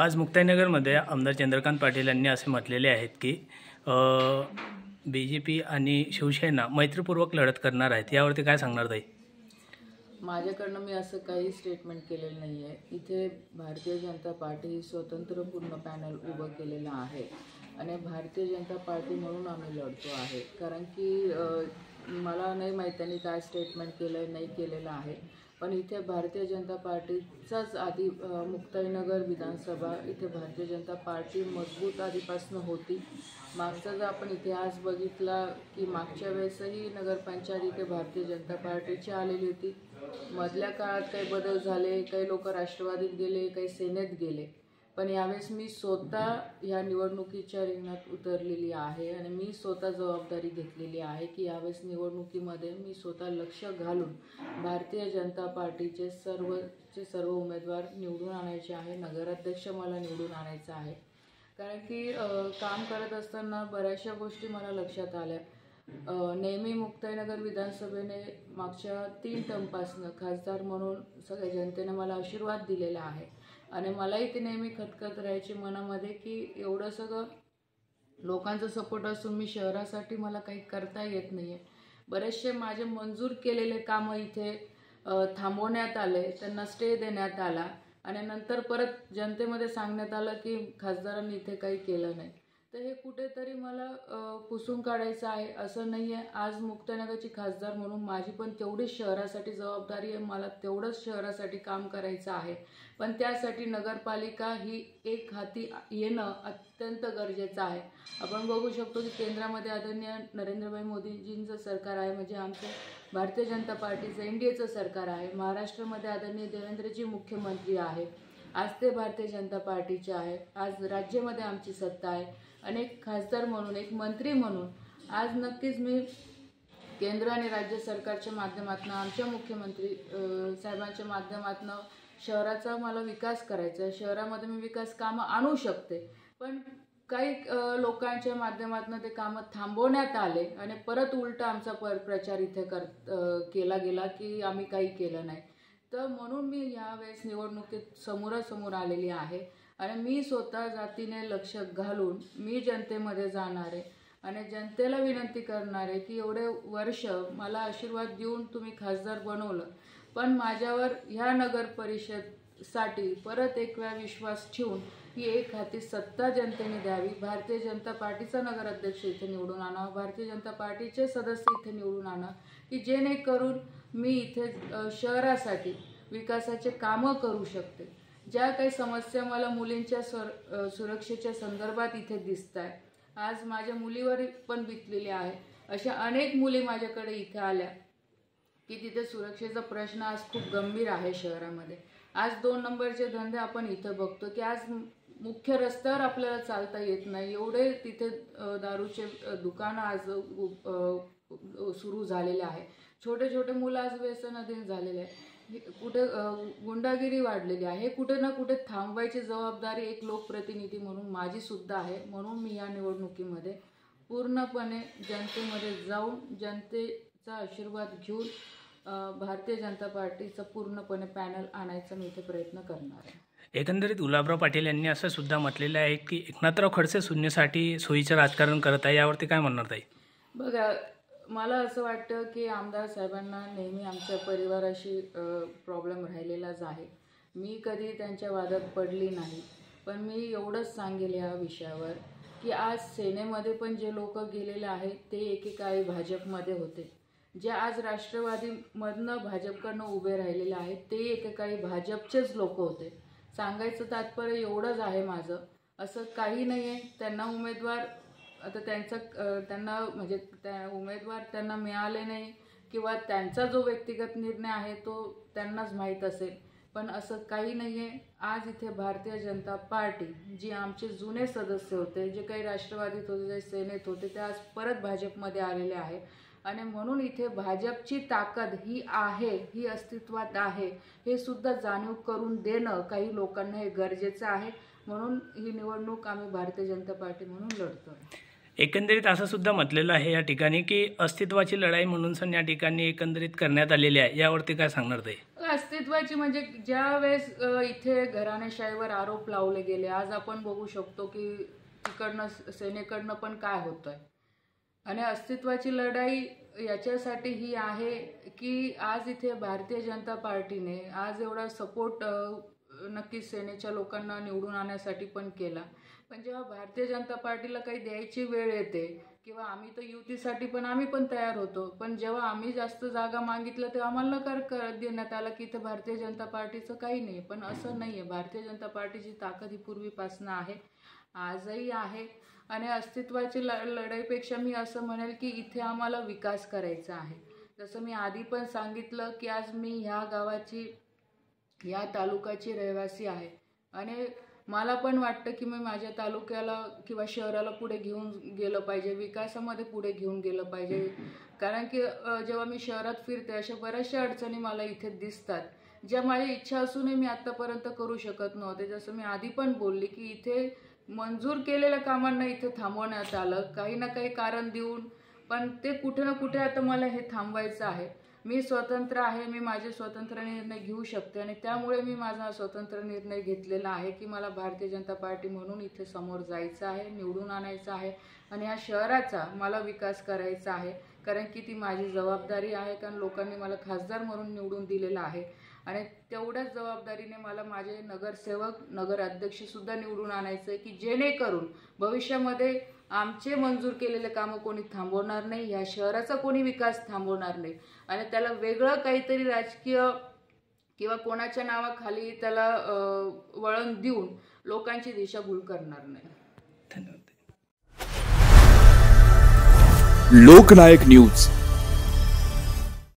आज मुक्ताईनगरमध्ये आमदार चंद्रकांत पाटील यांनी असे म्हटलेले आहेत की BJP आणि शिवसेना मैत्रीपूर्वक लढत करणार आहेत. यावरती काय सांगणार ताई? माझ्याकडनं मी असं काही स्टेटमेंट केलेलं नाही आहे. इथे भारतीय जनता पार्टी ही स्वतंत्र पूर्ण पॅनल उभं केलेलं आहे आणि भारतीय जनता पार्टी म्हणून आम्ही लढतो आहे. कारण की मला नाही माहीत त्यांनी काय स्टेटमेंट केलं नाही केलेलं आहे, पण इथे भारतीय जनता पार्टीचाच आधी मुक्ताईनगर विधानसभा इथे भारतीय जनता पार्टी मजबूत आधीपासून होती. मागचा जर आपण इतिहास बघितला की मागच्या वेळेसही नगरपंचायत इथे भारतीय जनता पार्टीची आलेली होती. मधल्या काळात काही बदल झाले, काही लोक राष्ट्रवादीत गेले, काही सेनेत गेले, पण यावेळेस मी स्वतः ह्या निवडणुकीच्या रिंगणात उतरलेली आहे आणि मी स्वतः जबाबदारी घेतलेली आहे की यावेळेस निवडणुकीमध्ये मी स्वतः लक्ष घालून भारतीय जनता पार्टीचे सर्व उमेदवार निवडून आणायचे आहे. नगराध्यक्ष मला निवडून आणायचा आहे. कारण की काम करत असताना बऱ्याचशा गोष्टी मला लक्षात आल्या. नेहमी मुक्ताईनगर विधानसभेने मागच्या 3 टर्मपासून खासदार म्हणून सगळ्या जनतेने मला आशीर्वाद दिलेला आहे आणि मलाही ते नेहमी खतखत राहायची मनामध्ये की एवढं सगळं लोकांचा सपोर्ट असून मी शहरासाठी मला काही करता येत नाही आहे. बरेचसे माझे मंजूर केलेले कामं इथे थांबवण्यात आले, त्यांना स्टे देण्यात आला आणि नंतर परत जनतेमध्ये सांगण्यात आलं की खासदारांनी इथे काही केलं नाही. तर हे कुठेतरी मला पुसून काढायचं आहे. असं नाही आहे. आज मुक्ताईनगरची खासदार म्हणून माझी पण तेवढीच शहरासाठी जबाबदारी आहे. मला तेवढंच शहरासाठी काम करायचं आहे, पण त्यासाठी नगरपालिका ही एक हाती येणं अत्यंत गरजेचं आहे. आपण बघू शकतो की केंद्रामध्ये आदरणीय नरेंद्रभाई मोदीजींचं सरकार आहे, म्हणजे आमचं भारतीय जनता पार्टीचं NDAचं सरकार आहे. महाराष्ट्रामध्ये आदरणीय देवेंद्रजी मुख्यमंत्री आहे. आज ते भारतीय जनता पार्टीचे आहे. आज राज्यामध्ये आमची सत्ता आहे. अनेक खासदार म्हणून, एक मंत्री म्हणून आज नक्कीच मी केंद्र आणि राज्य सरकारच्या माध्यमातून, आमच्या मुख्यमंत्री साहेबांच्या माध्यमातून शहराचा मला विकास करायचा आहे. शहरामध्ये मी विकास कामं आणू शकते, पण काही लोकांच्या माध्यमातून ते कामं थांबवण्यात आले आणि परत उलटा आमचा प्रचार इथे केला गेला की आम्ही काही केलं नाही. तर म्हणून मी यावेळेस निवडणुकीत समोरासमोर आलेली आहे आणि मी स्वतः जातीने लक्ष घालून मी जनतेमध्ये जाणार आहे आणि जनतेला विनंती करणार आहे की एवढे वर्ष मला आशीर्वाद देऊन तुम्ही खासदार बनवलं, पण माझ्यावर ह्या नगर परिषदसाठी परत एक वेळा विश्वास ठेवून ही एक हाती सत्ता जनतेने द्यावी. भारतीय जनता पार्टीचा नगराध्यक्ष इथे निवडून आणा, भारतीय जनता पार्टीचे सदस्य इथे निवडून आणा की जेणेकरून मी इथे शहरासाठी विकासाचे कामं करू शकते. ज्या काही समस्या मला मुलींच्या सुरक्षेच्या संदर्भात इथे दिसत आहे, आज माझ्या मुलीवर पण बितलेली आहे. अशा अनेक मुली माझ्याकडे इथे आल्या की तिथे सुरक्षेचा प्रश्न आज खूप गंभीर आहे शहरामध्ये. आज 2 नंबरचे धंदे आपण इथं बघतो की आज मुख्य रस्त्यावर आपल्याला चालता येत नाही, एवढे तिथे दारूचे दुकानं आज सुरू झालेले आहे. छोटे छोटे मुलं आज व्यसनाधीन झालेले आहे. कुठे गुंडागिरी वाढलेली आहे. कुठे ना कुठे थांबवायची जबाबदारी एक लोकप्रतिनिधी म्हणून माझी सुद्धा आहे. म्हणून मी या निवडणुकीमध्ये पूर्णपणे जनतेमध्ये जाऊन जनतेचा आशीर्वाद घेऊन भारतीय जनता पार्टीचा पूर्णपणे पॅनल आणायचा मी इथे प्रयत्न करणार आहे. एकंदरीत गुलाबराव पाटील यांनी असं सुद्धा म्हटलेलं आहे की एकनाथराव खडसे शून्यसाठी सोयीचं राजकारण करत आहे. यावरती काय म्हणणार ताई? बघा, मला असं वाटतं की आमदार साहेबांना नेहमी आमच्या परिवाराशी प्रॉब्लेम राहिलेलाच आहे. मी कधी त्यांच्या वादात पडली नाही, पण मी एवढंच सांगेल या विषयावर की आज सेनेमध्ये पण जे लोक गेलेले आहेत ते एकेकाळी भाजपमध्ये होते. जे आज राष्ट्रवादीमधनं भाजपकडनं उभे राहिलेले आहेत ते एकेकाळी भाजपचेच लोक होते. सांगायचं तात्पर्य एवढंच आहे माझं, असं काही नाही आहे. त्यांना उमेदवार आता त्यांना म्हणजे उमेदवार त्यांना मिळाले नाही किंवा त्यांचा जो व्यक्तिगत निर्णय आहे तो त्यांनाच माहीत असेल, पण असं काही नाही आहे. आज इथे भारतीय जनता पार्टी जी आमचे जुने सदस्य होते, जे काही राष्ट्रवादीत होते, जे सेनेत होते, ते आज परत भाजपमध्ये आलेले आहे आणि म्हणून इथे भाजपची ताकद ही आहे, ही अस्तित्वात आहे, हे सुद्धा जाणीव करून देणं काही लोकांना हे गरजेचं आहे. म्हणून ही निवडणूक आम्ही भारतीय जनता पार्टी म्हणून लढतो. एकंदरीत असं सुद्धा म्हटलेलं आहे या ठिकाणी की अस्तित्वाची लढाई म्हणून सण या ठिकाणी एकंदरीत करण्यात आलेली आहे, यावरती काय सांगणार ते? अस्तित्वाची म्हणजे ज्या वेळेस इथे घराणेशाहीवर आरोप लावले गेले, आज आपण बघू शकतो की तिकडनं सेनेकडनं पण काय होतंय. आणि अस्तित्वाची लढाई याच्यासाठी ही आहे की आज इथे भारतीय जनता पार्टीने आज एवढा सपोर्ट नक्कीच सेनेच्या लोकांना निवडून आणण्यासाठी पण केला. पण जेव्हा भारतीय जनता पार्टीला काही द्यायची वेळ येते किंवा आम्ही तर युतीसाठी पण आम्ही पण तयार होतो, पण जेव्हा आम्ही जास्त जागा मागितलं तेव्हा आम्हाला नकार देण्यात आला की इथं भारतीय जनता पार्टीचं काही नाही. पण असं नाही आहे. भारतीय जनता पार्टीची ताकद ही पूर्वीपासून आहे, आजही आहे. आणि अस्तित्वाची लढाईपेक्षा मी असं म्हणेल की इथे आम्हाला विकास करायचा आहे. जसं मी आधी पण सांगितलं की आज मी ह्या गावाची, या तालुक्याची रहिवासी आहे आणि मला पण वाटतं की मी माझ्या तालुक्याला किंवा शहराला पुढे घेऊन गेलं पाहिजे, विकासामध्ये पुढे घेऊन गेलं पाहिजे. कारण की जेव्हा मी शहरात फिरते अशा बऱ्याचशा अडचणी मला इथे दिसतात, ज्या माझी इच्छा असूनही मी आत्तापर्यंत करू शकत नव्हते. जसं मी आधी पण बोलली की इथे मंजूर केलेल्या कामांना इथे थांबवण्यात आलं काही ना काही कारण देऊन, पण ते कुठे ना कुठे आता मला हे थांबवायचं आहे. मी स्वतंत्र आहे, मी माझे स्वतंत्र निर्णय घेऊ शकते आणि त्यामुळे मी माझा स्वतंत्र निर्णय घेतलेला आहे की मला भारतीय जनता पार्टी म्हणून इथे समोर जायचं आहे, निवडून आणायचं आहे आणि या शहराचा मला विकास करायचा आहे. कारण की ती माझी जबाबदारी आहे, कारण लोकांनी मला खासदार म्हणून निवडून दिलेलं आहे आणि तेवढ्याच जबाबदारीने मला माझे नगरसेवक, नगराध्यक्षसुद्धा निवडून आणायचं आहे की जेणेकरून भविष्यामध्ये आमचे मंजूर केलेले कामं कोणी थांबवणार नाही, या शहराचा कोणी विकास थांबवणार नाही आणि त्याला वेगळं काहीतरी राजकीय किंवा कोणाच्या नावाखाली त्याला वळण देऊन लोकांची दिशाभूल करणार नाही. धन्यवाद. लोकनायक न्यूज